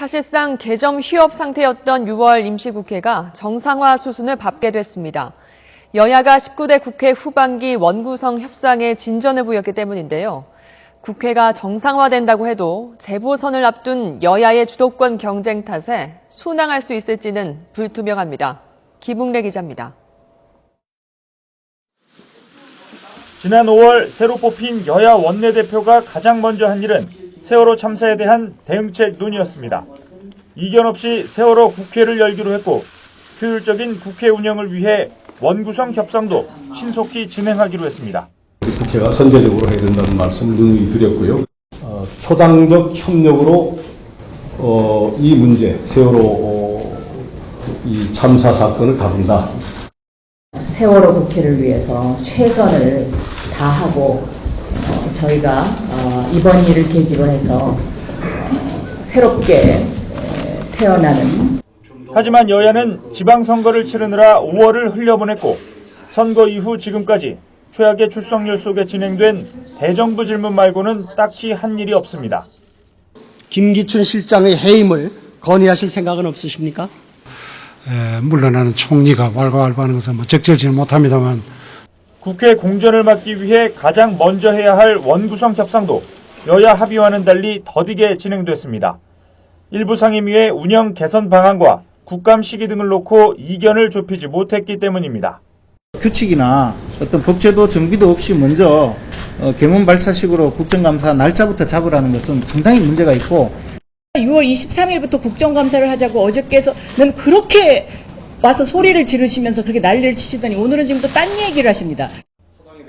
사실상 개점 휴업 상태였던 6월 임시국회가 정상화 수순을 밟게 됐습니다. 여야가 19대 국회 후반기 원구성 협상에 진전을 보였기 때문인데요. 국회가 정상화된다고 해도 재보선을 앞둔 여야의 주도권 경쟁 탓에 순항할 수 있을지는 불투명합니다. 김웅래 기자입니다. 지난 5월 새로 뽑힌 여야 원내대표가 가장 먼저 한 일은 세월호 참사에 대한 대응책 논의였습니다. 이견 없이 세월호 국회를 열기로 했고 효율적인 국회 운영을 위해 원구성 협상도 신속히 진행하기로 했습니다. 국회가 선제적으로 해야 된다는 말씀을 능히 드렸고요. 초당적 협력으로 이 문제, 세월호 이 참사 사건을 다룬다. 세월호 국회를 위해서 최선을 다하고 저희가 이번 일을 계기로 해서 새롭게 태어나는. 하지만 여야는 지방선거를 치르느라 5월을 흘려보냈고 선거 이후 지금까지 최악의 출석률 속에 진행된 대정부 질문 말고는 딱히 한 일이 없습니다. 김기춘 실장의 해임을 건의하실 생각은 없으십니까? 물러나는 총리가 왈가왈부하는 것은 적절치는 못합니다만 국회 공전을 막기 위해 가장 먼저 해야 할 원구성 협상도 여야 합의와는 달리 더디게 진행됐습니다. 일부 상임위의 운영 개선 방안과 국감 시기 등을 놓고 이견을 좁히지 못했기 때문입니다. 규칙이나 어떤 법제도 정비도 없이 먼저 개문 발차식으로 국정감사 날짜부터 잡으라는 것은 상당히 문제가 있고 6월 23일부터 국정감사를 하자고 어저께서는 그렇게 와서 소리를 지르시면서 그렇게 난리를 치시더니 오늘은 지금 또 딴 얘기를 하십니다.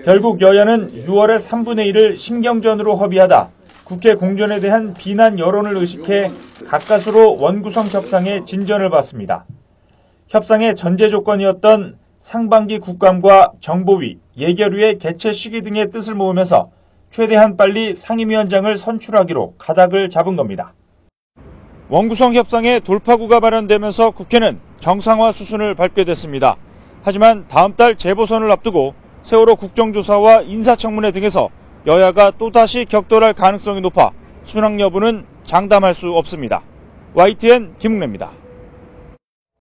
결국 여야는 6월의 3분의 1을 신경전으로 협의하다 국회 공전에 대한 비난 여론을 의식해 가까스로 원구성 협상에 진전을 봤습니다. 협상의 전제 조건이었던 상반기 국감과 정보위, 예결위의 개최 시기 등의 뜻을 모으면서 최대한 빨리 상임위원장을 선출하기로 가닥을 잡은 겁니다. 원구성 협상의 돌파구가 마련되면서 국회는 정상화 수순을 밟게 됐습니다. 하지만 다음 달 재보선을 앞두고 세월호 국정조사와 인사청문회 등에서 여야가 또다시 격돌할 가능성이 높아 순항 여부는 장담할 수 없습니다. YTN 김웅래입니다.